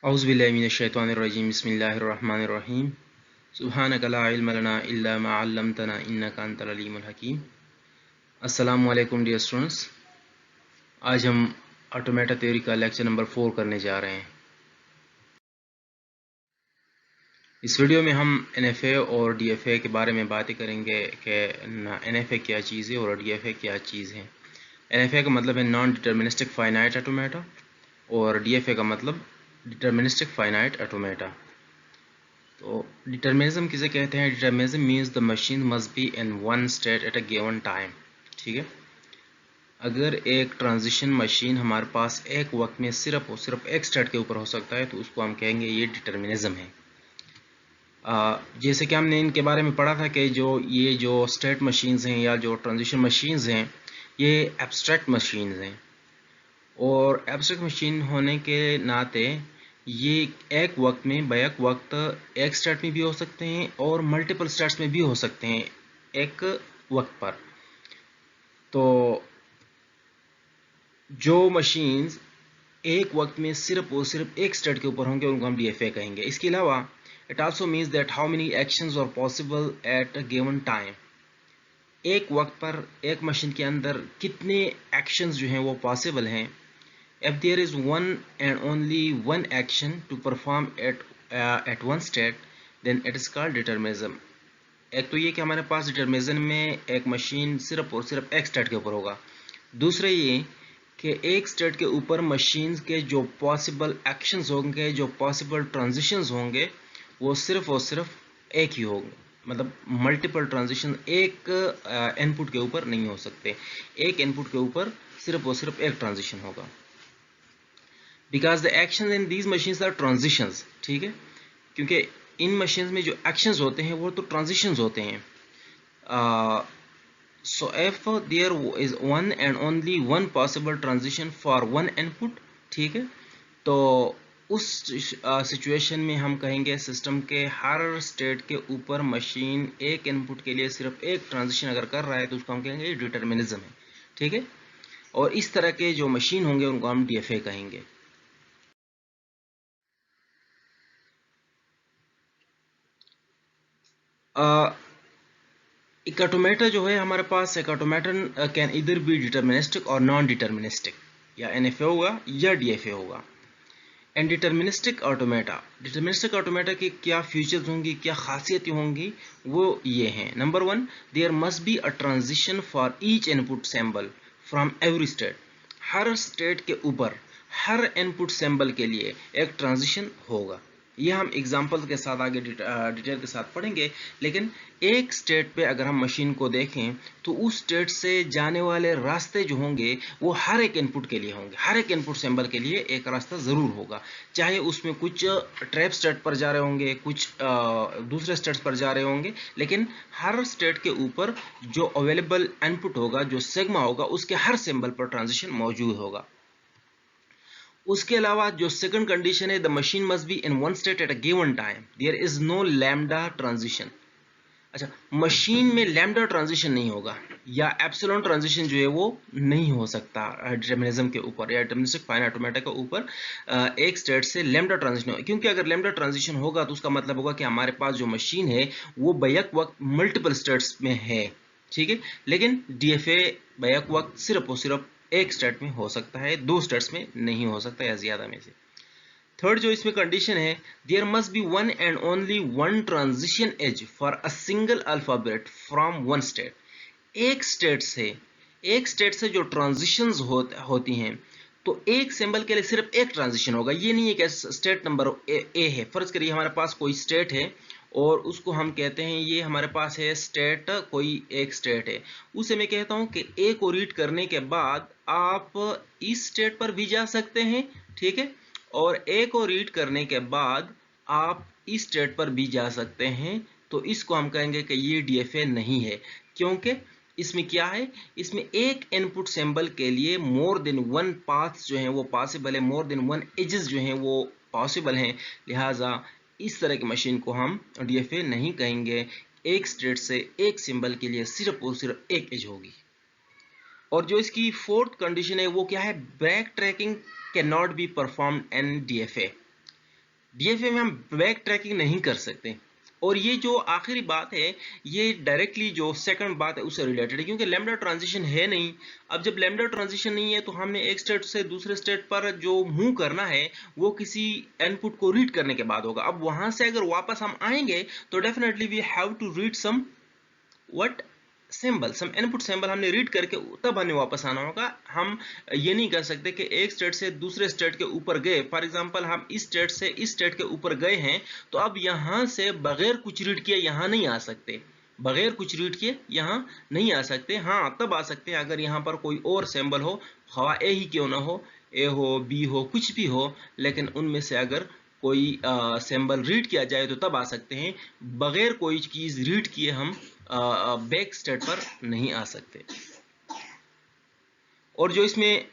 औज़ुबिल्लाहि मिनश्शैतानिर्रजीम बिस्मिल्लाहिर्रहमानिर्रहीम सुब्हानका ला इल्मा लना इल्ला मा अल्लमतना इन्नका अंतल अलीमुल हकीम। अस्सलामु अलैकुम डियर स्टूडेंट्स, आज हम ऑटोमेटा थ्योरी का लेक्चर नंबर 4 करने जा रहे हैं। इस वीडियो में हम एनएफए और डीएफए के बारे में बातें करेंगे कि एनएफए क्या चीज़ है और डीएफए क्या चीज़ है। एनएफए का मतलब है नॉन डिटर्मिनिस्टिक फाइनाइट ऑटोमेटा और डीएफए का मतलब डिटर्मिनिस्टिक फाइनाइट ऑटोमेटा। तो डिटर्मिनिज्म किसे कहते हैं? Determinism means the machine must be in one state at a given time. ठीक है, अगर एक ट्रांजिशन मशीन हमारे पास एक वक्त में सिर्फ और सिर्फ एक स्टेट के ऊपर हो सकता है तो उसको हम कहेंगे ये डिटर्मिनिज्म है। जैसे कि हमने इनके बारे में पढ़ा था कि जो स्टेट मशीन्स हैं या जो ट्रांजिशन मशीन्स हैं ये एब्स्ट्रैक्ट मशीन्स हैं, और एब्स्ट्रैक्ट मशीन होने के नाते ये एक वक्त में बैक वक्त एक स्टेट में भी हो सकते हैं और मल्टीपल स्टेट्स में भी हो सकते हैं एक वक्त पर। तो जो मशीन्स एक वक्त में सिर्फ और सिर्फ एक स्टेट के ऊपर होंगे उनको हम डीएफए कहेंगे। इसके अलावा it also means that how many actions are possible at a given time. एक वक्त पर एक मशीन के अंदर कितने एक्शंस जो हैं वो पॉसिबल हैं। If there is one and only one action to perform at one state, then it is called determinism. एक तो ये कि हमारे पास डिटर्मिनिज्म में एक मशीन सिर्फ और सिर्फ एक स्टेट के ऊपर होगा। दूसरा ये कि एक स्टेट के ऊपर मशीन के जो पॉसिबल एक्शंस होंगे, जो पॉसिबल ट्रांजिशंस होंगे, वो सिर्फ और सिर्फ एक ही होंगे। मतलब मल्टीपल ट्रांजिशन एक इनपुट के ऊपर नहीं हो सकते, एक इनपुट के ऊपर सिर्फ और सिर्फ एक ट्रांजिशन होगा। Because the action in these machines are transitions. ठीक है, क्योंकि इन मशीन्स में जो एक्शंस होते हैं वो तो ट्रांजिशंस होते हैं। So if there is one and only one possible transition for one input, ठीक है, तो उस सिचुएशन में हम कहेंगे सिस्टम के हर स्टेट के ऊपर मशीन एक इनपुट के लिए सिर्फ एक ट्रांजिशन अगर कर रहा है तो उसको हम कहेंगे डिटर्मिनिज्म है। ठीक है, और इस तरह के जो मशीन होंगे उनको हम डीएफए कहेंगे। एक ऑटोमेटा जो है हमारे पास, एक ऑटोमेटन कैन इधर बी डिटर्मिनिस्टिक और नॉन डिटर्मिनिस्टिक, या एनएफए होगा या डीएफए होगा। एंड डिटर्मिनिस्टिक ऑटोमेटा की क्या फीचर्स होंगी, क्या खासियतें होंगी, वो ये हैं। Number 1, there must be a transition for each input symbol from every state. हर स्टेट के ऊपर हर इनपुट सिंबल के लिए एक ट्रांजिशन होगा। ये हम एग्जांपल के साथ आगे डिटेल के साथ पढ़ेंगे। लेकिन एक स्टेट पे अगर हम मशीन को देखें तो उस स्टेट से जाने वाले रास्ते जो होंगे वो हर एक इनपुट के लिए होंगे, हर एक इनपुट सिंबल के लिए एक रास्ता ज़रूर होगा। चाहे उसमें कुछ ट्रैप स्टेट पर जा रहे होंगे, कुछ दूसरे स्टेट्स पर जा रहे होंगे, लेकिन हर स्टेट के ऊपर जो अवेलेबल इनपुट होगा, जो सिग्मा होगा, उसके हर सिंबल पर ट्रांजिशन मौजूद होगा। उसके अलावा जो सेकंड कंडीशन है, the machine must be in one state at a given time, there is no lambda transition. अच्छा, मशीन में लैम्डा ट्रांजिशन नहीं होगा या एप्सिलॉन ट्रांजिशन जो है वो नहीं हो सकता डिटर्मिनिज्म के ऊपर या डिटर्मिनिस्टिक फाइनाइट ऑटोमेटा के ऊपर एक स्टेट से लैम्डा ट्रांजिशन होगा। क्योंकि अगर लैम्डा ट्रांजिशन होगा तो उसका मतलब होगा कि हमारे पास जो मशीन है वो बैक वक्त मल्टीपल स्टेट्स में है। ठीक है, लेकिन डीएफए बैक वक्त सिर्फ और सिर्फ एक स्टेट में हो सकता है, दो स्टेट्स में नहीं हो सकता या ज्यादा में से। थर्ड जो इसमें कंडीशन है, there must be one and only one transition edge for a single alphabet from one state. एक स्टेट से जो ट्रांजिशंस होती हैं तो एक सिंबल के लिए सिर्फ एक ट्रांजिशन होगा। ये नहीं है कि स्टेट नंबर ए है। फर्ज करिए हमारे पास कोई स्टेट है और उसको हम कहते हैं ये हमारे पास है स्टेट, कोई एक स्टेट है। उसे मैं कहता हूं कि ए को रीड करने के बाद आप इस स्टेट पर भी जा सकते हैं, ठीक है, और ए को रीड करने के बाद आप इस स्टेट पर भी जा सकते हैं। तो इसको हम कहेंगे कि ये डीएफए नहीं है, क्योंकि इसमें क्या है, इसमें एक इनपुट सिंबल के लिए मोर देन वन पाथ्स जो हैं वो पॉसिबल है, मोर देन वन एजेस जो हैं वो पॉसिबल हैं। लिहाजा इस तरह की मशीन को हम डीएफए नहीं कहेंगे। एक स्टेट से एक सिंबल के लिए सिर्फ और सिर्फ एक एज होगी। और जो इसकी फोर्थ कंडीशन है वो क्या है, back tracking can not be performed in DFA. DFA में हम बैक ट्रैकिंग नहीं कर सकते। और ये जो आखिरी बात है ये डायरेक्टली जो सेकंड बात है उससे रिलेटेड है, क्योंकि लैम्डा ट्रांजिशन है नहीं। अब जब लैम्डा ट्रांजिशन नहीं है तो हमने एक स्टेट से दूसरे स्टेट पर जो मूव करना है वो किसी इनपुट को रीड करने के बाद होगा। अब वहां से अगर वापस हम आएंगे तो definitely we have to read some what symbol, some input symbol हमने रीड करके तब हमें वापस आना होगा। हम ये नहीं कर सकते कि एक स्टेट से दूसरे स्टेट के ऊपर गए, फॉर एग्जांपल हम इस स्टेट से इस स्टेट के ऊपर गए हैं तो अब यहां से बगैर कुछ रीड किए यहां नहीं आ सकते, बगैर कुछ रीड किए यहां नहीं आ सकते। हाँ तब आ सकते हैं अगर यहां पर कोई और सिंबल हो, खवा ए ही क्यों ना हो, ए हो बी हो कुछ भी हो, लेकिन उनमें से अगर कोई सिंबल रीड किया जाए तो तब आ सकते हैं। बगैर कोई चीज रीड किए हम बैक स्टेट पर नहीं आ सकते। और जो इसमें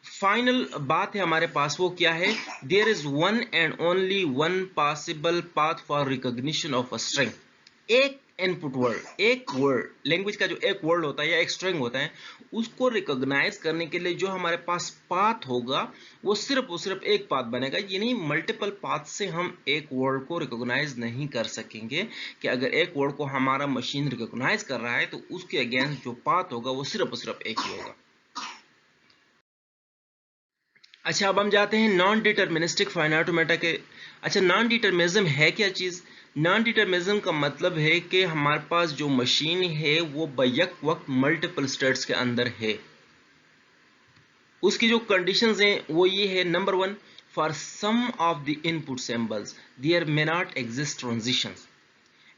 फाइनल बात है हमारे पास वो क्या है, there is one and only one possible path for recognition of a string. एक इनपुट वर्ड, एक वर्ड, लैंग्वेज का जो एक वर्ड होता है या एक स्ट्रिंग होता है, उसको रिकॉग्नाइज करने के लिए जो हमारे पास पाथ होगा वो सिर्फ एक पाथ बनेगा। ये नहीं मल्टीपल पाथ से हम एक वर्ड को रिकॉग्नाइज नहीं कर सकेंगे कि अगर एक वर्ड को हमारा मशीन रिकॉग्नाइज कर रहा है तो उसके अगेंस्ट जो पाथ होगा वो सिर्फ एक ही होगा। अच्छा अब हम जाते हैं नॉन डिटर्मिनिस्टिक फाइन ऑटोमेटा के। अच्छा नॉन डिटर्मिनिज्म है क्या चीज़? नॉन डिटर्मिनिज्म का मतलब है कि हमारे पास जो मशीन है वो बैक वक्त मल्टीपल स्टेट्स के अंदर है। उसकी जो कंडीशंस हैं वो ये है, number one, for some of the input symbols there may not exist transitions.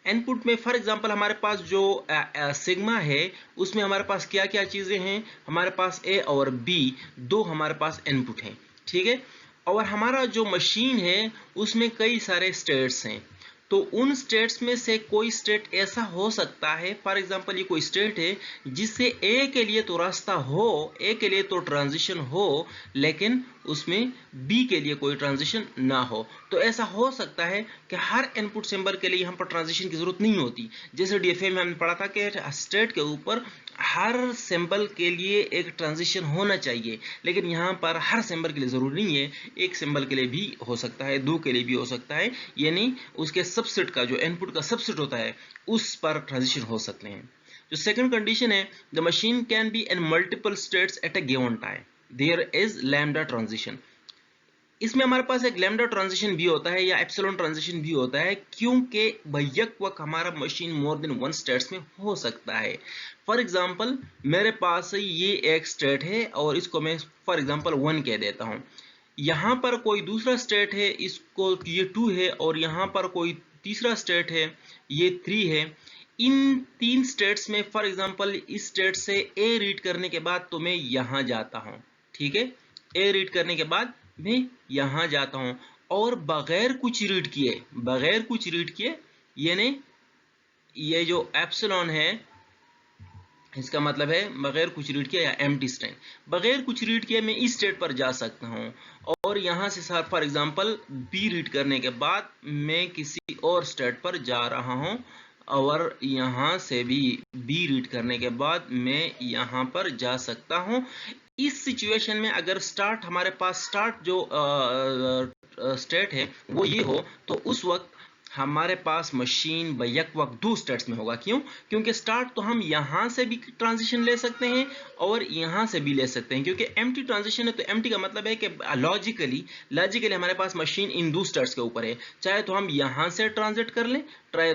Input में फॉर एग्जांपल हमारे पास जो सिग्मा है उसमें हमारे पास क्या क्या चीज़ें हैं, हमारे पास ए और बी दो हमारे पास इनपुट हैं, ठीक है। और हमारा जो मशीन है उसमें कई सारे स्टेट्स हैं, तो उन स्टेट्स में से कोई स्टेट ऐसा हो सकता है, फॉर एग्जांपल ये कोई स्टेट है जिससे ए के लिए तो रास्ता हो, ए के लिए तो ट्रांजिशन हो, लेकिन उसमें बी के लिए कोई ट्रांजिशन ना हो। तो ऐसा हो सकता है कि हर इनपुट सिंबल के लिए यहाँ पर ट्रांजिशन की जरूरत नहीं होती। जैसे डीएफए में हमने पढ़ा था कि स्टेट के ऊपर हर सिंबल के लिए एक ट्रांजिशन होना चाहिए, लेकिन यहाँ पर हर सिंबल के लिए जरूरी नहीं है, एक सिंबल के लिए भी हो सकता है, दो के लिए भी हो सकता है, यानी उसके सबसेट का जो इनपुट का सबसेट होता है उस पर ट्रांजिशन हो सकते हैं। जो सेकंड कंडीशन है, the machine can be in multiple states at a given time, there is lambda transition. इसमें हमारे पास एक लैम्डा ट्रांजिशन भी होता है या एप्सिलॉन ट्रांजिशन भी होता है, क्योंकि बैक वक्त हमारा मशीन मोर देन वन स्टेट्स में हो सकता है। फॉर एग्जांपल मेरे पास ये एक स्टेट है और इसको मैं फॉर एग्जांपल 1 कह देता हूँ, यहाँ पर कोई दूसरा स्टेट है इसको ये 2 है, और यहाँ पर कोई तीसरा स्टेट है ये 3 है। इन तीन स्टेट्स में फॉर एग्जांपल इस स्टेट से ए रीड करने के बाद तो मैं यहाँ जाता हूँ, ठीक है, ए रीड करने के बाद मैं यहां जाता हूं और बगैर कुछ रीड किए, यानी ये जो एप्सिलॉन है इसका मतलब है बगैर कुछ रीड किए या एम्प्टी स्ट्रिंग, बगैर कुछ रीड किए मैं इस स्टेट पर जा सकता हूं और यहां से फॉर एग्जांपल बी रीड करने के बाद मैं किसी और स्टेट पर जा रहा हूं, और यहां से भी बी रीड करने के बाद मैं यहां पर जा सकता हूं। इस सिचुएशन में अगर स्टार्ट हमारे पास स्टार्ट जो स्टेट है वो ये हो तो उस वक्त हमारे पास मशीन बैक वक्त दो स्टेट्स में होगा। क्यों? क्योंकि स्टार्ट तो हम यहां से भी ट्रांजिशन ले सकते हैं और यहां से भी ले सकते हैं, क्योंकि एम्प्टी ट्रांजिशन है तो एम्प्टी का मतलब है कि लॉजिकली हमारे पास मशीन इन दो स्टेट्स के ऊपर है, चाहे तो हम यहां से ट्रांजिट कर लें, चाहे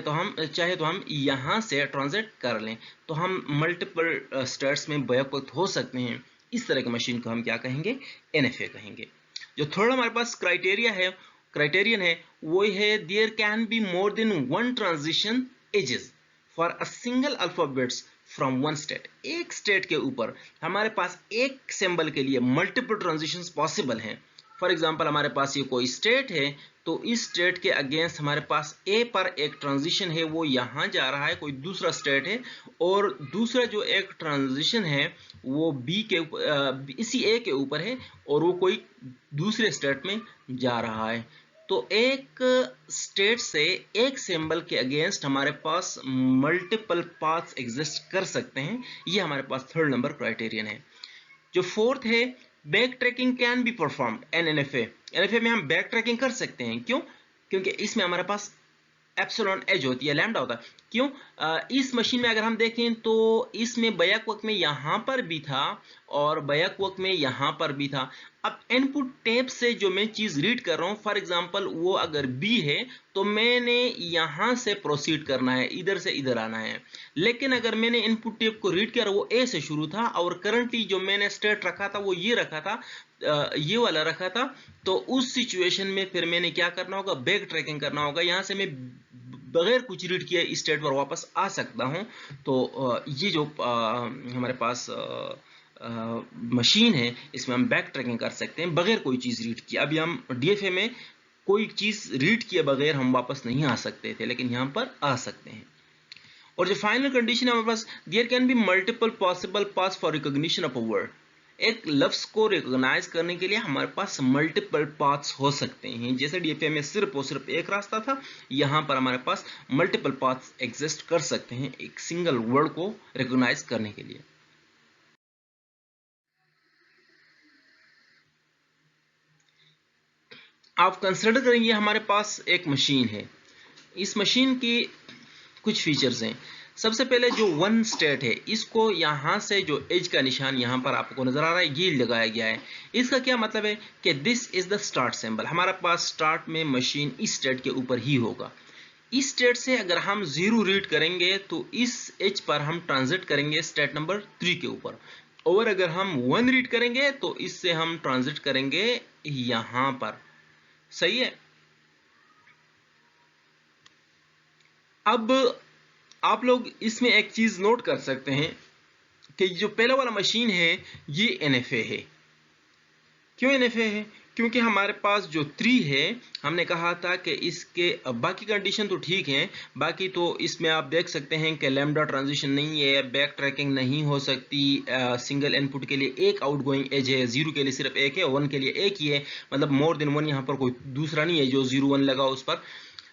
तो हम यहां से ट्रांजिट कर लें, तो हम मल्टीपल स्टेट्स में बैक वक्त हो सकते हैं। इस तरह की मशीन को हम क्या कहेंगे? एनएफए कहेंगे। जो थर्ड हमारे पास क्राइटेरियन है वो है there can be more than one transition edges for a single alphabets from one state. एक स्टेट के ऊपर हमारे पास एक सिंबल के लिए मल्टीपल ट्रांजिशंस पॉसिबल हैं। फॉर एग्जांपल हमारे पास ये कोई स्टेट है तो इस स्टेट के अगेंस्ट हमारे पास ए पर एक ट्रांजिशन है, वो यहां जा रहा है, कोई दूसरा स्टेट है, और दूसरा जो एक ट्रांजिशन है वो बी के इसी ए के ऊपर है और वो कोई दूसरे स्टेट में जा रहा है। तो एक स्टेट से एक सिंबल के अगेंस्ट हमारे पास मल्टीपल पाथ्स एग्जिस्ट कर सकते हैं, ये हमारे पास थर्ड नंबर क्राइटेरियन है। जो फोर्थ है back tracking can be performed N NFA. NFA में हम बैक ट्रैकिंग कर सकते हैं, क्यों? क्योंकि इसमें हमारे पास एप्सिलॉन एज होती है, लैम्डा होता है। क्यों? इस मशीन में अगर हम देखें तो इसमें बैक वक्त में यहां पर भी था और बैक वक्त में यहां पर भी था। अब इनपुट टैब से जो मैं चीज रीड कर रहा हूं, फॉर एग्जांपल वो अगर बी है तो मैंने यहां से प्रोसीड करना है, इधर से इधर आना है। लेकिन अगर मैंने इनपुट टैब को रीड किया, वो ए से शुरू था और करंटली जो मैंने स्टेट रखा था वो ये रखा था, ये वाला रखा था, तो उस सिचुएशन में फिर मैंने क्या करना होगा, बैक ट्रैकिंग करना होगा। यहां से मैं बगैर कुछ रीड किए इस स्टेट पर वापस आ सकता हूं। तो ये जो हमारे पास मशीन है, इसमें हम बैक ट्रैकिंग कर सकते हैं बगैर कोई चीज रीड किए। अभी हम डीएफए में कोई चीज रीड किए बगैर हम वापस नहीं आ सकते थे, लेकिन यहां पर आ सकते हैं। और जो फाइनल कंडीशन है हमारे पास, there can be multiple possible paths for recognition of a word. एक लफ्ज को रिकॉग्नाइज करने के लिए हमारे पास मल्टीपल पाथ्स हो सकते हैं। जैसे डीएफए में सिर्फ और सिर्फ एक रास्ता था, यहां पर हमारे पास मल्टीपल पाथ्स एग्जिस्ट कर सकते हैं एक सिंगल वर्ड को रिकॉग्नाइज करने के लिए। आप कंसिडर करेंगे हमारे पास एक मशीन है। इस मशीन की कुछ फीचर्स हैं। सबसे पहले जो वन स्टेट है, इसको यहां से जो एज का निशान यहां पर आपको नजर आ रहा है, ये लगाया गया है। इसका क्या मतलब है कि this is the start symbol. हमारे पास स्टार्ट में मशीन इस स्टेट के ऊपर ही होगा। इस स्टेट से अगर हम 0 रीड करेंगे तो इस एज पर हम ट्रांजिट करेंगे स्टेट नंबर 3 के ऊपर, और अगर हम 1 रीड करेंगे तो इससे हम ट्रांजिट करेंगे यहां पर। सही है। अब आप लोग इसमें एक चीज नोट कर सकते हैं कि जो पहला वाला मशीन है ये एनएफए है। क्यों एनएफए है? क्योंकि हमारे पास जो 3 है, हमने कहा था कि इसके बाकी कंडीशन तो ठीक है, बाकी तो इसमें आप देख सकते हैं कि लैम्डा ट्रांजिशन नहीं है, बैक ट्रैकिंग नहीं हो सकती, सिंगल इनपुट के लिए एक आउटगोइंग एज है, 0 के लिए सिर्फ एक है, 1 के लिए एक ही है, मतलब मोर देन 1 यहाँ पर कोई दूसरा नहीं है जो 0 1 लगा उस पर।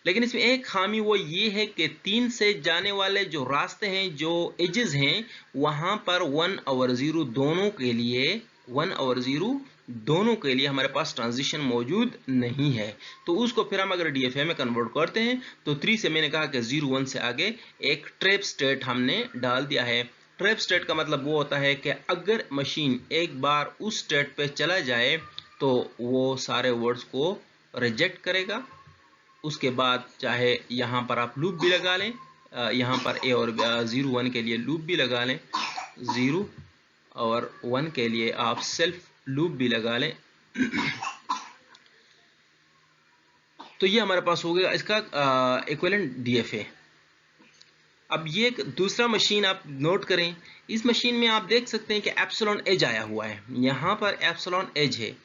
लेकिन इसमें एक खामी वो ये है कि 3 से जाने वाले जो रास्ते हैं, जो एजेस हैं, वहां पर 1 और 0 दोनों के लिए 1 और 0 दोनों के लिए हमारे पास ट्रांजिशन मौजूद नहीं है। तो उसको फिर हम अगर डीएफए में कन्वर्ट करते हैं तो 3 से मैंने कहा कि 0 1 से आगे एक ट्रैप स्टेट हमने डाल दिया है। ट्रैप स्टेट का मतलब वो होता है कि अगर मशीन एक बार उस स्टेट पे चला जाए तो वो सारे वर्ड्स को रिजेक्ट करेगा। उसके बाद चाहे यहां पर आप लूप भी लगा लें, यहां पर ए और 0 1 के लिए लूप भी लगा लें, 0 और 1 के लिए आप सेल्फ लूप भी लगा लें। तो ये हमारे पास हो गया इसका इक्विवेलेंट डीएफए। अब ये एक दूसरा मशीन आप नोट करें। इस मशीन में आप देख सकते हैं कि एप्सिलॉन एज आया हुआ है, यहां पर एप्सिलॉन एज है।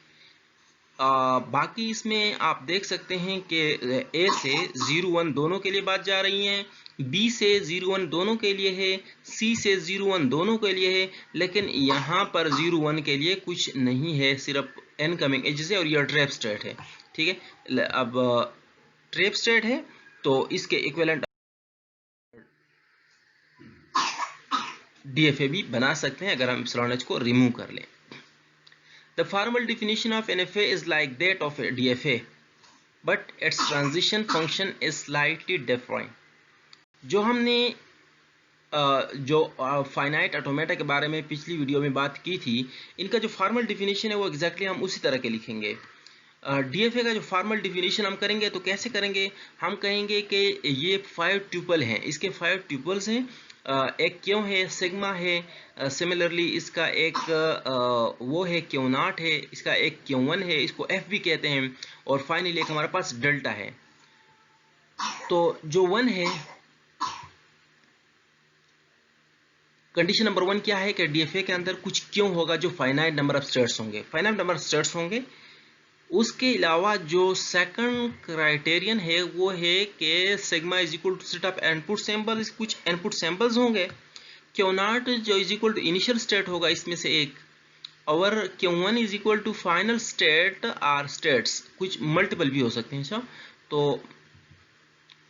बाकी इसमें आप देख सकते हैं कि ए से 0 1 दोनों के लिए बात जा रही है, बी से 0 1 दोनों के लिए है, सी से 0 1 दोनों के लिए है, लेकिन यहाँ पर 0 1 के लिए कुछ नहीं है, सिर्फ इनकमिंग एजेस है और यह ट्रैप स्टेट है। ठीक है। अब ट्रैप स्टेट है तो इसके इक्विवेलेंट डीएफए भी बना सकते हैं अगर हम एप्सिलॉन एच को रिमूव कर लें। The formal definition of NFA is like that of a DFA, but its transition function is slightly different. जो हमने जो फाइनाइट ऑटोमेटा के बारे में पिछली वीडियो में बात की थी, इनका जो फॉर्मल डिफिनीशन है वो एग्जैक्टली हम उसी तरह के लिखेंगे। डीएफए का जो फॉर्मल डिफिनीशन हम करेंगे तो कैसे करेंगे? हम कहेंगे कि ये 5 ट्यूपल हैं, इसके 5 ट्यूपल्स हैं। एक क्यों है, सिग्मा है, सिमिलरली इसका एक वो है क्यों नॉट है, इसका एक क्यों 1 है, इसको एफ भी कहते हैं, और फाइनली एक हमारे पास डेल्टा है। तो जो 1 है, कंडीशन नंबर 1 क्या है कि डीएफए के अंदर कुछ क्यों होगा जो फाइनाइट नंबर ऑफ स्टेट्स होंगे, फाइनाइट नंबर ऑफ स्टेट्स होंगे। उसके अलावा जो सेकंड क्राइटेरियन है वो है कि sigma is equal to set of input samples, कुछ इनपुट सैंपल्स होंगे। क्यू नॉट जो is equal to initial state होगा इसमें से एक, और Q 1 is equal to final state are states, कुछ मल्टीपल भी हो सकते हैं। अच्छा, तो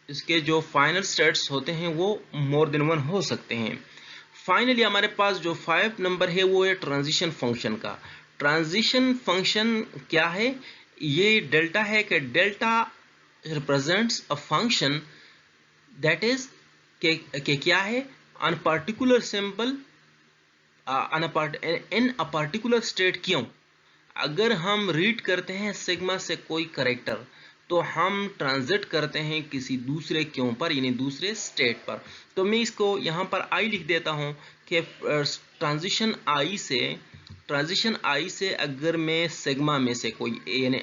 इसके जो फाइनल स्टेट्स होते हैं वो मोर देन 1 हो सकते हैं। फाइनली हमारे पास जो 5 नंबर है वो है ट्रांजिशन फंक्शन का। ट्रांजिशन फंक्शन क्या है? ये डेल्टा है कि delta represents a function that is के क्या है, on particular symbol in a particular state. क्यों? अगर हम रीड करते हैं सिग्मा से कोई करेक्टर तो हम ट्रांजिट करते हैं किसी दूसरे क्यों पर, यानी दूसरे स्टेट पर। तो मैं इसको यहाँ पर आई लिख देता हूँ कि ट्रांजिशन आई से अगर मैं सिग्मा में से कोई यानी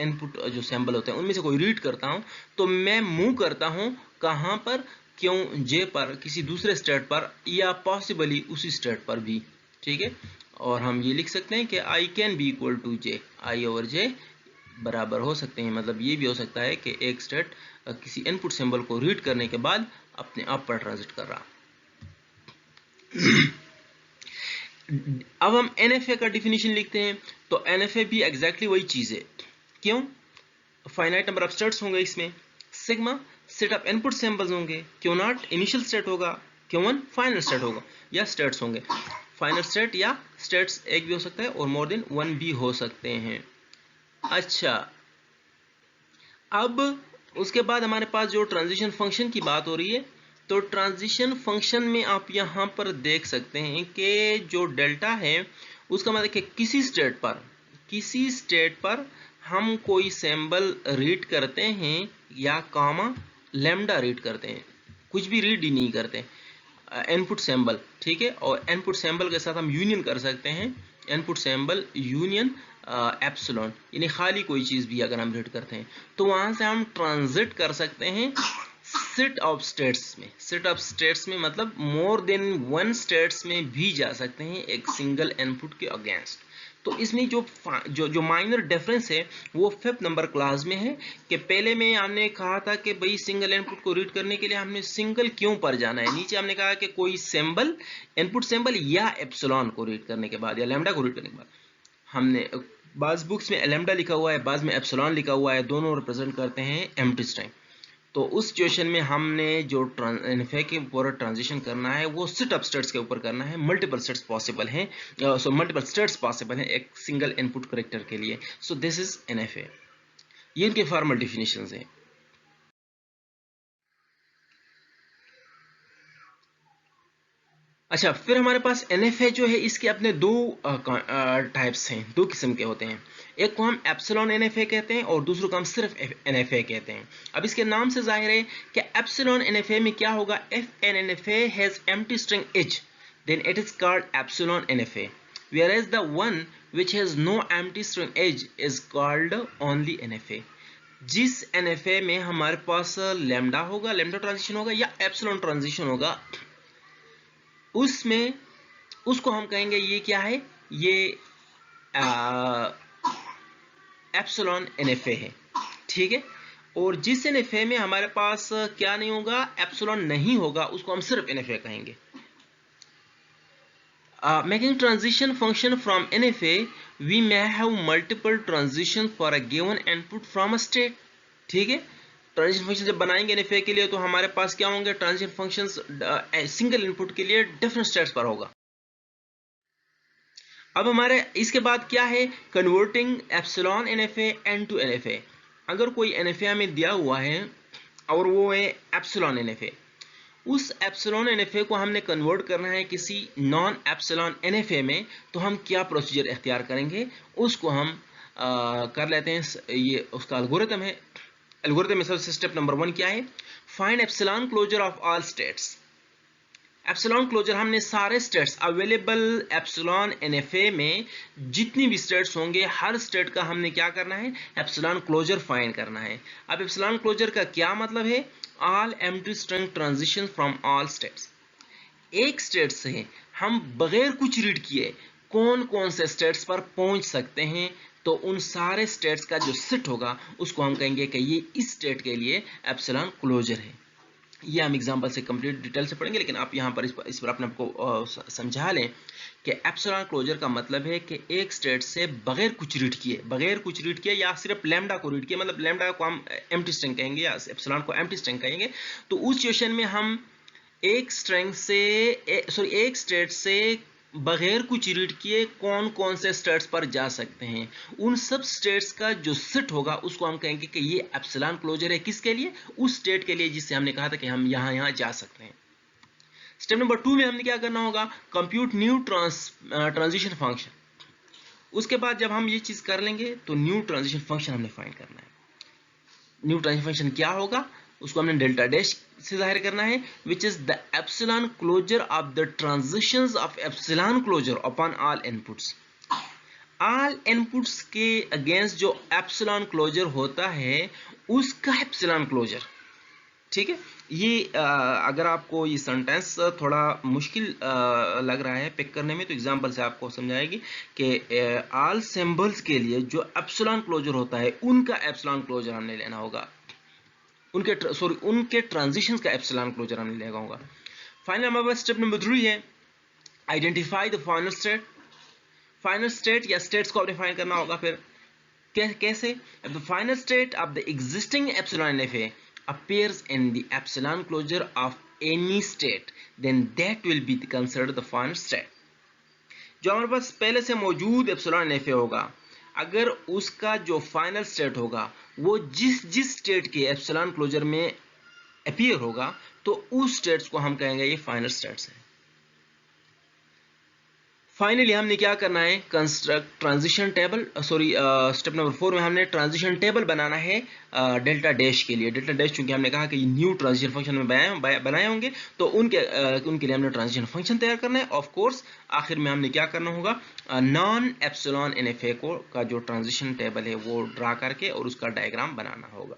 इनपुट जो सैंपल होते हैं उनमें से कोई रीड करता हूँ तो मैं मूव करता हूँ कहाँ पर, क्यों जे पर, किसी दूसरे स्टेट पर या पॉसिबली उसी स्टेट पर भी। ठीक है, और हम ये लिख सकते हैं कि I can be equal to J, I over J बराबर हो सकते हैं। मतलब ये भी हो सकता है कि एक स्टेट किसी इनपुट सिंबल को रीड करने के बाद अपने आप पर ट्रांजिट कर रहा। अब हम NFA का डिफिनीशन लिखते हैं। तो NFA भी एग्जैक्टली वही चीज है। क्यों? फाइनाइट नंबर ऑफ स्टेट्स होंगे इसमें, sigma set of input symbols होंगे, क्यों नॉट इनिशियल स्टेट होगा, क्यों वन फाइनल स्टेट होगा, या स्टेट्स होंगे, फाइनल स्टेट या स्टेट्स एक भी हो सकता है और मोर देन वन भी हो सकते हैं। अच्छा, अब उसके बाद हमारे पास जो ट्रांजिशन फंक्शन की बात हो रही है, तो ट्रांजिशन फंक्शन में आप यहाँ पर देख सकते हैं कि जो डेल्टा है उसका मतलब कि किसी स्टेट पर हम कोई सिंबल रीड करते हैं या कामा लैम्डा रीड करते हैं, कुछ भी रीड ही नहीं करते इनपुट सिंबल। ठीक है, और इनपुट सिंबल के साथ हम यूनियन कर सकते हैं, इनपुट सिंबल यूनियन एप्सिलॉन, यानी खाली कोई चीज भी अगर हम रीड करते हैं तो वहां से हम ट्रांजिट कर सकते हैं सेट ऑफ स्टेट्स में। सेट ऑफ स्टेट्स में मतलब मोर देन वन स्टेट्स में भी जा सकते हैं एक सिंगल इनपुट के अगेंस्ट। तो इसमें जो माइनर डिफरेंस है वो 5th नंबर क्लास में है कि पहले में हमने कहा था कि भाई सिंगल इनपुट को रीड करने के लिए हमने सिंगल क्यों पर जाना है, नीचे हमने कहा कि कोई सिंबल इनपुट सिंबल या एप्सिलॉन को रीड करने के बाद या लैम्डा को रीड करने के बाद, हमने बाज बुक्स में लैम्डा लिखा हुआ है, बाज में एप्सिलॉन लिखा हुआ है, दोनों रिप्रेजेंट करते हैं एम्प्टी स्ट्रिंग। तो उस सिचुएशन में हमने जो NFA के ऊपर ट्रांजिशन करना है वो सेट ऑफ स्टेट्स के ऊपर करना है। मल्टीपल स्टेट्स पॉसिबल हैं, मल्टीपल स्टेट्स पॉसिबल हैं एक सिंगल इनपुट करेक्टर के लिए। सो दिस इज NFA, ये इनके फॉर्मल डिफिनेशंस हैं। अच्छा, फिर हमारे पास NFA जो है इसके अपने दो टाइप्स हैं, दो किस्म के होते हैं। एक को हम एप्सिलॉन NFA कहते हैं और दूसरे को हम सिर्फ NFA कहते हैं। अब इसके नाम से जाहिर है कि एप्सिलॉन NFA में क्या होगा, if an NFA has empty string h then it is called epsilon NFA, whereas the one which has no empty string h is called only NFA। जिस NFA में हमारे पास लैम्डा होगा, लैम्डा ट्रांजिशन होगा या epsilon transition होगा, उसमें उसको हम कहेंगे ये क्या है, ये एप्सिलॉन NFA है। ठीक है, और जिस NFA में हमारे पास क्या नहीं होगा, एप्सिलॉन नहीं होगा, उसको हम सिर्फ NFA कहेंगे। Making transition function from NFA, we may have multiple transitions for a given input from a state। ठीक है, ट्रांजिशन फंक्शन जब बनाएंगे NFA के लिए तो हमारे पास क्या होंगे, ट्रांजिशन फंक्शंस सिंगल इनपुट के लिए डिफरेंट स्टेट्स पर होगा। अब हमारे इसके बाद क्या है, converting epsilon NFA into NFA। अगर कोई NFA हमें दिया हुआ है और वो है एप्सिलॉन NFA, उस एप्सिलॉन NFA को हमने कन्वर्ट करना है किसी नॉन एप्सिलॉन NFA में, तो हम क्या प्रोसीजर इख्तियार करेंगे, उसको हम कर लेते हैं। ये उसका एल्गोरिथम है। एल्गोरिथम में सबसे स्टेप नंबर 1 क्या है, find epsilon closure of all states. Epsilon closure हमने सारे स्टेट्स अवेलेबल एप्सिलॉन NFA में जितनी भी स्टेट्स होंगे हर स्टेट का हमने क्या करना है, एप्सिलॉन क्लोजर फाइंड करना है। अब एप्सिलॉन क्लोजर का क्या मतलब है, all empty string transition from all states. एक स्टेट से हम बगैर कुछ रीड किए कौन कौन से स्टेट्स पर पहुंच सकते हैं, तो उन सारे स्टेट्स का जो सेट होगा उसको हम कहेंगे कि ये इस स्टेट के लिए एप्सिलॉन क्लोजर है। ये हम एग्जांपल से कंप्लीट डिटेल से पढ़ेंगे, लेकिन आप यहाँ पर इस पर अपने आपको समझा लें कि एप्सिलॉन क्लोजर का मतलब है कि एक स्टेट से बगैर कुछ रीड किए या सिर्फ लैम्डा को रीड किए, मतलब लैम्डा को हम एम्प्टी स्ट्रिंग कहेंगे या एप्सिलॉन को एम्प्टी स्ट्रिंग कहेंगे, तो उस सिचुएशन में हम एक स्टेट से बगैर कुछ रीड किए कौन कौन से स्टेट्स पर जा सकते हैं, उन सब स्टेट्स का जो सेट होगा उसको हम कहेंगे कि ये एप्सिलॉन क्लोजर है। किसके लिए? उस स्टेट के लिए जिससे हमने कहा था कि हम यहाँ जा सकते हैं। स्टेप नंबर 2 में हमने क्या करना होगा? Compute new transition function. उसके बाद जब हम ये चीज कर लेंगे तो न्यू ट्रांजिशन फंक्शन हमने फाइंड करना है। न्यू ट्रांजिशन फंक्शन क्या होगा उसको हमने डेल्टा डैश से जाहिर करना है, which is the epsilon closure of the transitions of epsilon closure upon all inputs. All inputs के अगेंस्ट जो एप्सिलॉन क्लोजर होता है उसका एप्सिलॉन क्लोजर। ठीक है, ये अगर आपको ये सेंटेंस थोड़ा मुश्किल लग रहा है पिक करने में तो एग्जांपल से आपको समझाएगी कि ऑल सिंबल्स के लिए जो एप्सिलॉन क्लोजर होता है उनका एप्सिलॉन क्लोजर हमने लेना होगा, उनके ट्रांजिशंस का एप्सिलॉन क्लोजर हमने लेना होगा। फाइनल हमारे पास स्टेप नंबर 3 है, identify the final state. Final state या स्टेट्स को डिफाइन करना होगा। फिर कैसे? The final state of the existing epsilon NFA appears in the epsilon closure of any state, then that will be considered the final state. जो हमारे पास पहले से मौजूद एप्सिलॉन एनएफए होगा, अगर उसका जो फाइनल स्टेट होगा वो जिस स्टेट के एप्सिलॉन क्लोजर में अपीयर होगा तो उस स्टेट्स को हम कहेंगे ये फाइनल स्टेट्स हैं। फाइनली हमने क्या करना है? Construct transition table. Step number 4 में हमने ट्रांजिशन टेबल बनाना है डेल्टा डैश के लिए। डेल्टा डैश चूंकि हमने कहा कि न्यू ट्रांजिशन फंक्शन में बनाए होंगे तो उनके लिए हमने ट्रांजिशन फंक्शन तैयार करना है। ऑफ कोर्स आखिर में हमने क्या करना होगा? नॉन एप्सिलॉन एनएफए को का जो ट्रांजिशन टेबल है वो ड्रा करके और उसका डायग्राम बनाना होगा।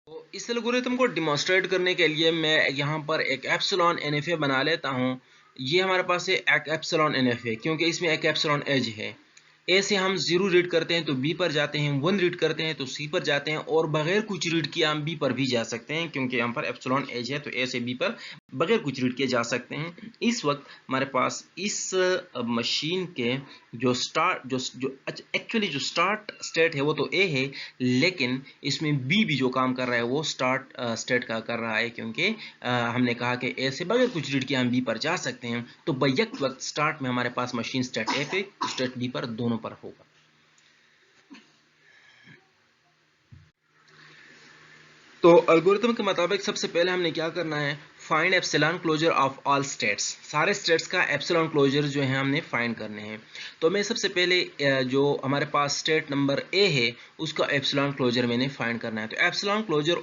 तो इस एल्गोरिथम को डिमॉन्स्ट्रेट करने के लिए मैं यहाँ पर एक एप्सिलॉन एनएफए बना लेता हूँ। ये हमारे पास है एक एप्सिलॉन एनएफए, क्योंकि इसमें एक एप्सिलॉन एज है। ए से हम 0 रीड करते हैं तो बी पर जाते हैं, 1 रीड करते हैं तो सी पर जाते हैं, और बगैर कुछ रीड किए हम बी पर भी जा सकते हैं, क्योंकि यहाँ पर एप्सिलॉन एज है तो ए से बी पर बगैर कुछ रीड किए जा सकते हैं। इस वक्त हमारे पास इस मशीन के जो एक्चुअली जो स्टार्ट स्टेट है वो तो ए है, लेकिन इसमें बी भी जो काम कर रहा है वो स्टार्ट स्टेट का कर रहा है, क्योंकि हमने कहा कि ए से बगैर कुछ रीड किए हम बी पर जा सकते हैं। तो बैक वक्त स्टार्ट में हमारे पास मशीन स्टेट ए पे स्टेट बी पर दोनों पर होगा। तो एल्गोरिथम के मुताबिक सबसे पहले हमने क्या करना है? Find epsilon closure of all states. सारे स्टेट्स का एप्सिलॉन क्लोजर जो है हमने फाइंड करने हैं। तो मैं सबसे पहले जो हमारे पास स्टेट नंबर ए है उसका एप्सिलॉन क्लोजर मैंने फाइंड करना है। तो epsilon closure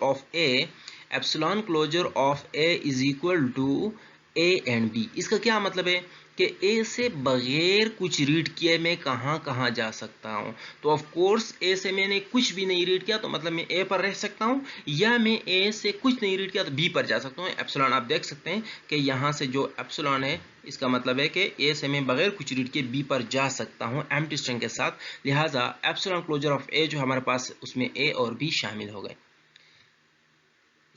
of A is equal to A and B. इसका क्या मतलब है कि ए से बगैर कुछ रीड किए मैं कहाँ कहाँ जा सकता हूँ। तो ऑफ कोर्स ए से मैंने कुछ भी नहीं रीड किया तो मतलब मैं ए पर रह सकता हूँ, या मैं ए से कुछ नहीं रीड किया तो बी पर जा सकता हूँ। एप्सिलॉन आप देख सकते हैं कि यहाँ से जो एप्सिलॉन है इसका मतलब है कि ए से मैं बगैर कुछ रीड किए बी पर जा सकता हूँ एम्प्टी स्ट्रिंग के साथ। लिहाजा एप्सिलॉन क्लोजर ऑफ ए जो हमारे पास उसमें ए और बी शामिल हो गए।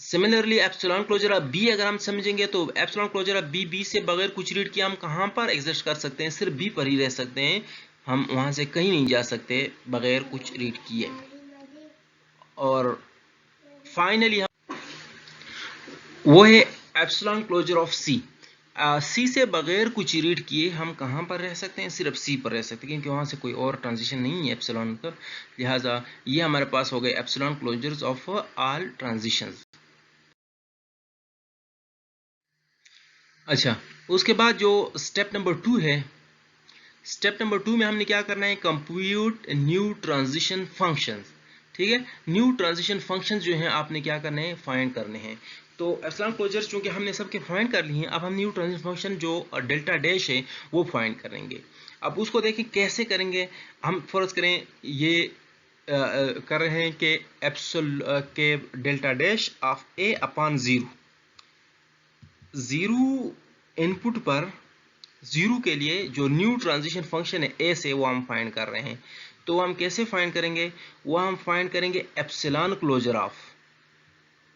Similarly epsilon closure of B अगर हम समझेंगे तो एप्सिलॉन क्लोजर ऑफ बी से बगैर कुछ रीड किया हम कहाँ पर एग्जिस्ट कर सकते हैं? सिर्फ बी पर ही रह सकते हैं, हम वहां से कहीं नहीं जा सकते बगैर कुछ रीड किए। और फाइनली हम वो है एप्सिलॉन क्लोजर ऑफ सी। सी से बगैर कुछ रीड किए हम कहाँ पर रह सकते हैं? सिर्फ सी पर रह सकते हैं, क्योंकि वहां से कोई और ट्रांजिशन नहीं है एप्सिलॉन का। लिहाजा ये हमारे पास हो गए epsilon closures of all transitions. अच्छा, उसके बाद जो स्टेप नंबर 2 है, स्टेप नंबर 2 में हमने क्या करना है? Compute new transition functions. ठीक है, न्यू ट्रांजिशन फंक्शंस जो हैं आपने क्या करने हैं? फाइंड करने हैं। तो एप्सिलॉन क्लोजर्स चूंकि हमने सबके फाइंड कर लिए हैं, अब हम न्यू ट्रांजिशन फंक्शन जो डेल्टा डैश है वो फाइंड करेंगे। अब उसको देखें कैसे करेंगे। हम फर्ज करें ये कर रहे हैं कि के delta dash of A upon 0 input पर 0 के लिए जो न्यू ट्रांजिशन फंक्शन है ए से वो हम फाइंड कर रहे हैं। तो हम कैसे फाइंड करेंगे? वो हम फाइंड करेंगे epsilon closure of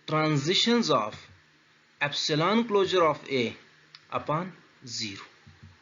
transitions of epsilon closure of A upon 0।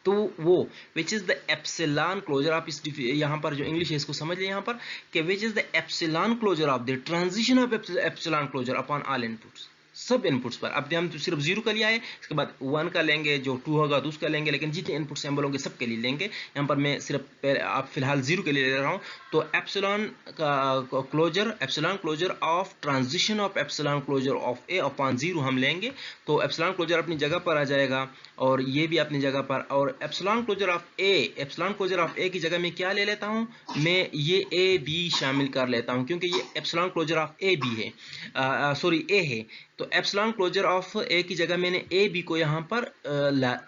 तो वो which is the epsilon closure, आप इस यहाँ पर जो इंग्लिश है इसको समझ लें यहाँ पर कि which is the epsilon closure of the transition of epsilon closure upon all inputs. सब इनपुट्स पर। अब हम तो सिर्फ 0 का लिया है, इसके बाद 1 का लेंगे, जो 2 होगा तो उसका लेंगे, लेकिन जितने इनपुट सिंबल होंगे सबके लिए लेंगे। यहाँ पर मैं सिर्फ आप फिलहाल 0 के लिए ले रहा हूँ। तो एप्सिलॉन का closure, epsilon closure of transition of epsilon closure of A upon 0 हम लेंगे। तो एप्सिलॉन क्लोजर अपनी जगह पर आ जाएगा और ये भी अपनी जगह पर। और epsilon closure of A, epsilon closure of A की जगह मैं क्या ले लेता हूँ, मैं ये ए बी शामिल कर लेता हूँ, क्योंकि ये epsilon closure of A B है, सॉरी ए है। तो एप्सिलॉन क्लोजर ऑफ ए की जगह मैंने ए बी को यहाँ पर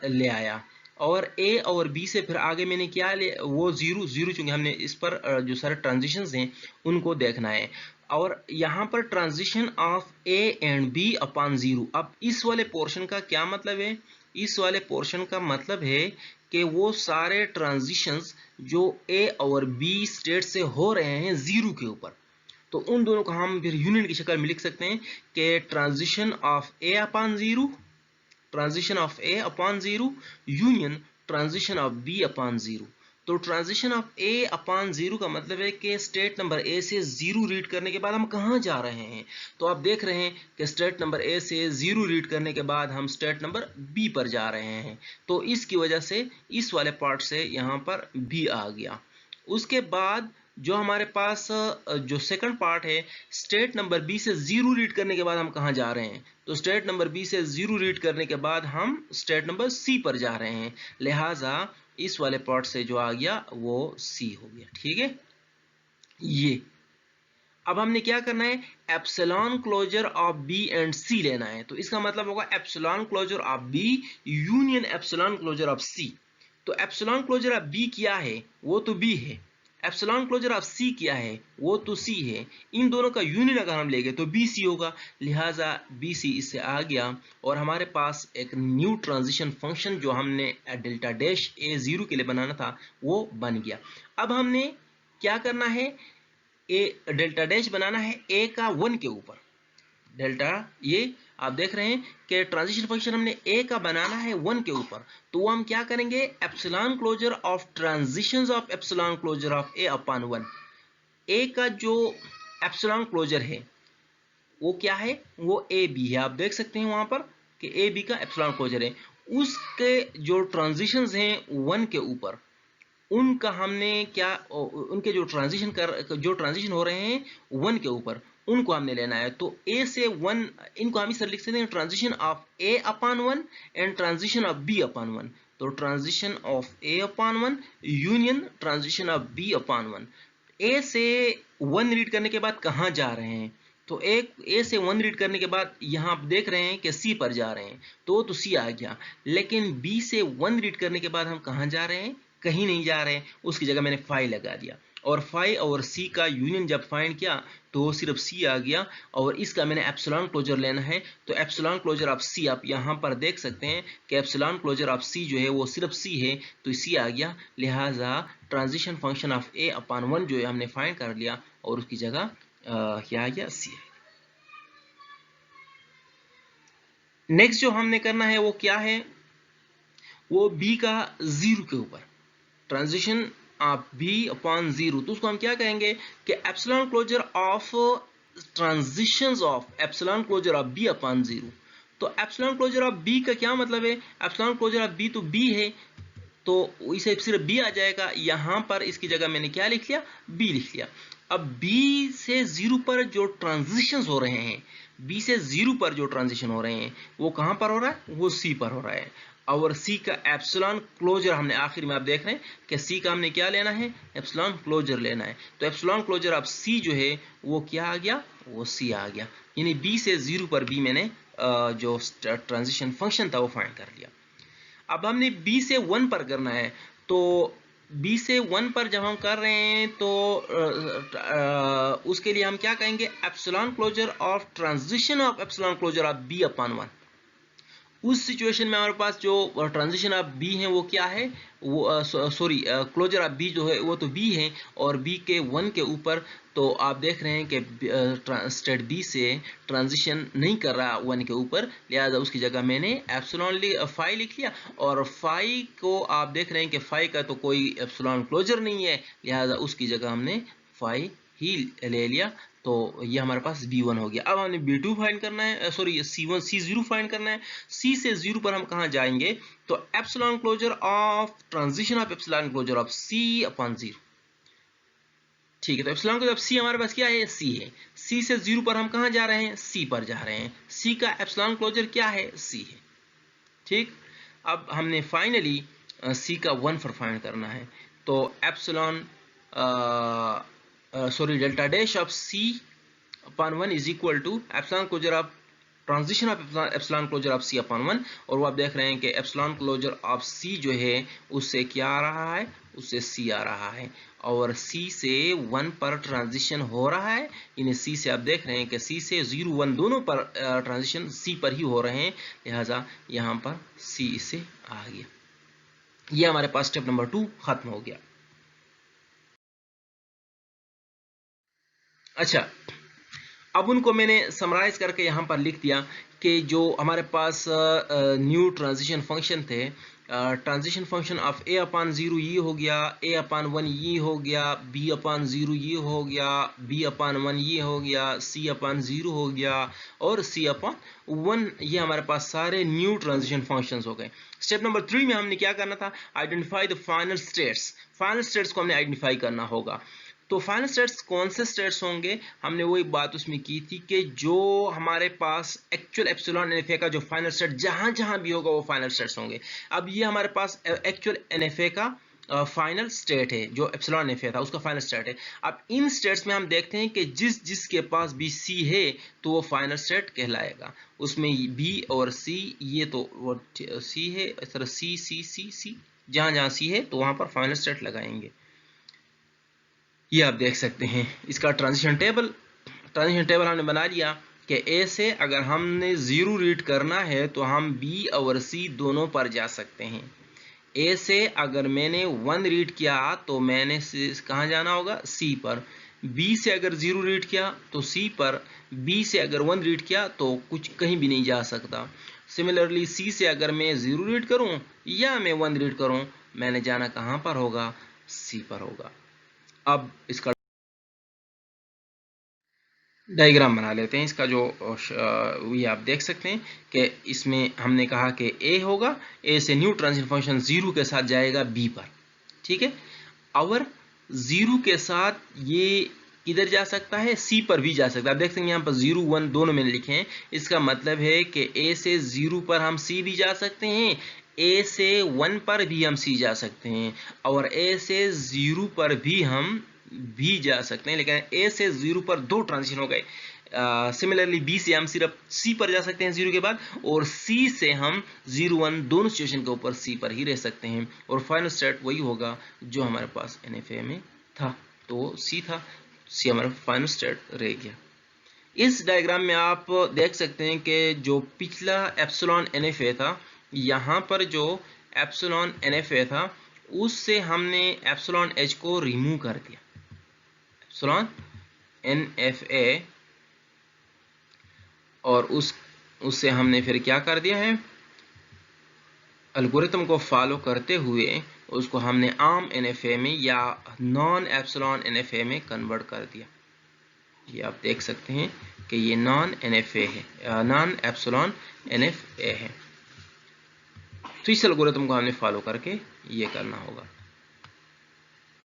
ले आया, और ए और बी से फिर आगे मैंने क्या ले, वो 0 0, चूंकि हमने इस पर जो सारे ट्रांजिशंस हैं उनको देखना है। और यहाँ पर transition of A and B upon 0। अब इस वाले पोर्शन का क्या मतलब है, इस वाले पोर्शन का मतलब है कि वो सारे ट्रांजिशंस जो ए और बी स्टेट से हो रहे हैं 0 के ऊपर, तो उन दोनों को हम फिर यूनियन की शक्ल में लिख सकते हैं कि transition of A upon 0, transition of A upon 0 union transition of B upon 0। तो ट्रांजिशन ऑफ ए अपॉन 0 का मतलब है कि स्टेट नंबर ए से 0 रीड करने के बाद हम कहाँ जा रहे हैं। तो आप देख रहे हैं कि स्टेट नंबर ए से 0 रीड करने के बाद हम स्टेट नंबर बी पर जा रहे हैं। तो इसकी वजह से इस वाले पार्ट से यहाँ पर बी आ गया। उसके बाद जो हमारे पास जो सेकंड पार्ट है, स्टेट नंबर बी से 0 रीड करने के बाद हम कहाँ जा रहे हैं, तो स्टेट नंबर बी से 0 रीड करने के बाद हम स्टेट नंबर सी पर जा रहे हैं। लिहाजा इस वाले पार्ट से जो आ गया वो सी हो गया। ठीक है, ये अब हमने क्या करना है, epsilon closure of B and C लेना है। तो इसका मतलब होगा epsilon closure of B union epsilon closure of C. तो एप्सिलॉन क्लोजर ऑफ बी क्या है, वो तो बी है। एप्सिलॉन क्लोजर ऑफ सी क्या है, वो तो सी है। इन दोनों का यूनियन अगर हम लेंगे तो बी सी होगा। लिहाजा बी सी इससे आ गया और हमारे पास एक न्यू ट्रांजिशन फंक्शन जो हमने डेल्टा डैश ए 0 के लिए बनाना था वो बन गया। अब हमने क्या करना है, ए डेल्टा डैश बनाना है ए का 1 के ऊपर। डेल्टा, ये आप देख रहे हैं कि ट्रांजिशन फंक्शन हमने ए का बनाना है 1 के ऊपर। तो वो हम क्या करेंगे, epsilon closure of transitions of epsilon closure of A upon 1। A का जो एप्सिलॉन क्लोजर है वो क्या है, वो ए बी है। आप देख सकते हैं वहां पर कि ए बी का एप्सिलॉन क्लोजर है। उसके जो ट्रांजिशंस हैं 1 के ऊपर, उनका हमने क्या, उनके जो ट्रांजिशन हो रहे हैं 1 के ऊपर, उनको हमने लेना है। तो ए से 1, इनको हम इस तरह लिख सकते हैं, transition of A upon 1 and transition of B upon 1। तो transition of A upon 1 union transition of B upon 1। A से 1 रीड करने के बाद कहाँ जा रहे हैं, तो ए से 1 रीड करने के बाद यहाँ आप देख रहे हैं कि सी पर जा रहे हैं, तो सी आ गया। लेकिन बी से 1 रीड करने के बाद हम कहाँ जा रहे हैं, कहीं नहीं जा रहे हैं, उसकी जगह मैंने 5 लगा दिया। और 5 और सी का यूनियन जब फाइंड किया तो सिर्फ सी आ गया। और इसका मैंने एप्सिलॉन क्लोजर लेना है। तो एप्सिलॉन क्लोजर ऑफ सी आप यहाँ पर देख सकते हैं कि एप्सिलॉन क्लोजर ऑफ सी जो है वो सिर्फ सी है, तो सी आ गया। लिहाजा transition function of A upon 1 जो है हमने फाइंड कर लिया और उसकी जगह क्या आ गया, सी। नेक्स्ट जो हमने करना है वो क्या है, वो बी का 0 के ऊपर ट्रांजिशन ऑफ बी अपॉन 0। तो उसको हम क्या कहेंगे कि epsilon closure of transitions of epsilon closure of B upon 0। तो एप्सिलॉन क्लोजर ऑफ बी का क्या मतलब है, एप्सिलॉन क्लोजर ऑफ बी तो बी है, तो इसे सिर्फ बी आ जाएगा। यहां पर इसकी जगह मैंने क्या लिख लिया, बी लिख लिया। अब बी से 0 पर जो ट्रांजिशंस हो रहे हैं, बी से 0 पर जो ट्रांजिशन हो रहे हैं वो कहां पर हो रहा है, वो सी पर हो रहा है। और सी का एप्सिलॉन क्लोजर हमने आखिर में आप देख रहे हैं कि सी का हमने क्या लेना है, एप्सिलॉन क्लोजर लेना है। तो एप्सिलॉन क्लोजर ऑफ सी जो है वो क्या आ गया, वो सी आ गया। यानी बी से 0 पर भी मैंने जो ट्रांजिशन फंक्शन था वो फाइंड कर लिया। अब हमने बी से 1 पर करना है। तो बी से 1 पर जब हम कर रहे हैं तो उसके लिए हम क्या कहेंगे, epsilon closure of transition of epsilon closure of B upon 1। उस सिचुएशन में हमारे पास जो ट्रांजिशन ऑफ बी है वो क्या है, वो सॉरी क्लोजर ऑफ बी जो है वो तो बी है, और बी के 1 के ऊपर तो आप देख रहे हैं कि स्टेट बी से ट्रांजिशन नहीं कर रहा 1 के ऊपर। लिहाजा उसकी जगह मैंने एप्सिलॉन 5 लिख लिया। और 5 को आप देख रहे हैं कि 5 का तो कोई एप्सिलॉन क्लोजर नहीं है, लिहाजा उसकी जगह हमने 5 ही ले लिया तो ये हमारे पास B1 हो गया। अब हमने B2 फाइंड करना है, सॉरी C0 फाइंड करना है। C से 0 पर हम कहाँ जाएंगे, तो epsilon closure of transition of epsilon closure of C/0। ठीक है, तो एप्सिलॉन क्लोजर ऑफ C हमारे पास क्या है, C है। C से 0 पर हम कहाँ जा रहे हैं, C पर जा रहे हैं। C का एप्सिलॉन क्लोजर क्या है, C है। ठीक, अब हमने फाइनली C का 1 पर फाइंड करना है। तो epsilon sorry delta dash of C/1 is equal to epsilon closure of transition of epsilon closure of C/1। और वो आप देख रहे हैं कि एप्सिलॉन क्लोजर ऑफ C जो है उससे क्या आ रहा है, उससे C आ रहा है, और C से 1 पर ट्रांजिशन हो रहा है। इन C से आप देख रहे हैं कि C से 0 1 दोनों पर ट्रांजिशन C पर ही हो रहे हैं, लिहाजा यहाँ पर C इससे आ गया। ये हमारे पास स्टेप नंबर 2 खत्म हो गया। अच्छा, अब उनको मैंने समराइज करके यहाँ पर लिख दिया कि जो हमारे पास न्यू ट्रांजिशन फंक्शन थे, ट्रांजिशन फंक्शन ऑफ A/0 ये हो गया, A/1 ये हो गया, B/0 ये हो गया, B/1 ये हो गया, C/0 हो गया, और C/1 ये हमारे पास सारे न्यू ट्रांजिशन फंक्शंस हो गए। स्टेप नंबर 3 में हमने क्या करना था, identify the final states. Final states को हमने आइडेंटिफाई करना होगा। तो फाइनल स्टेट्स कौन से स्टेट्स होंगे, हमने वही बात उसमें की थी कि जो हमारे पास एक्चुअल एप्सिलॉन NFA का जो फाइनल स्टेट जहां जहां भी होगा वो फाइनल स्टेट्स होंगे। अब ये हमारे पास एक्चुअल NFA का फाइनल स्टेट है, जो एप्सिलॉन NFA था उसका फाइनल स्टेट है। अब इन स्टेट्स में हम देखते हैं कि जिसके पास भी C है तो वो फाइनल स्टेट कहलाएगा। उसमें B और C, ये तो वो C है, इस तरह C जहां जहां C है तो वहां पर फाइनल स्टेट लगाएंगे। ये आप देख सकते हैं इसका ट्रांजिशन टेबल हमने बना लिया कि A से अगर हमने 0 रीड करना है तो हम B और C दोनों पर जा सकते हैं। A से अगर मैंने 1 रीड किया तो मैंने कहाँ जाना होगा, C पर। B से अगर 0 रीड किया तो C पर। B से अगर 1 रीड किया तो कुछ कहीं भी नहीं जा सकता। सिमिलरली C से अगर मैं 0 रीड करूं या मैं 1 रीड करूं, मैंने जाना कहाँ पर होगा, C पर होगा। अब इसका डायग्राम बना लेते हैं। इसका जो ये आप देख सकते हैं कि इसमें हमने कहा कि A होगा, A से न्यू ट्रांजिशन फंक्शन 0 के साथ जाएगा B पर। ठीक है, और 0 के साथ ये इधर जा सकता है, C पर भी जा सकता है। आप देख सकते हैं यहाँ पर 0 1 दोनों मैंने लिखे हैं। इसका मतलब है कि A से 0 पर हम C भी जा सकते हैं, A से 1 पर भी हम C जा सकते हैं, और A से 0 पर भी हम भी जा सकते हैं। लेकिन A से 0 पर 2 ट्रांजिशन हो गए। सिमिलरली B से हम सिर्फ C पर जा सकते हैं 0 के बाद, और C से हम 0 1 दोनों सिचुएशन के ऊपर C पर ही रह सकते हैं। और फाइनल स्टेट वही होगा जो हमारे पास NFA में था, तो C था, C हमारा फाइनल स्टेट रह गया। इस डायग्राम में आप देख सकते हैं कि जो पिछला एप्सिलॉन NFA था, यहाँ पर जो एप्सिलॉन NFA था उससे हमने एप्सिलॉन H को रिमूव कर दिया। एप्सिलॉन NFA, और उससे हमने फिर क्या कर दिया है, एल्गोरिथम को फॉलो करते हुए उसको हमने आम NFA में या नॉन एप्सिलॉन NFA में कन्वर्ट कर दिया। ये आप देख सकते हैं कि ये नॉन NFA है, नॉन एप्सिलॉन NFA है। तो इस एल्गोरिथम को हमने फॉलो करके ये करना होगा।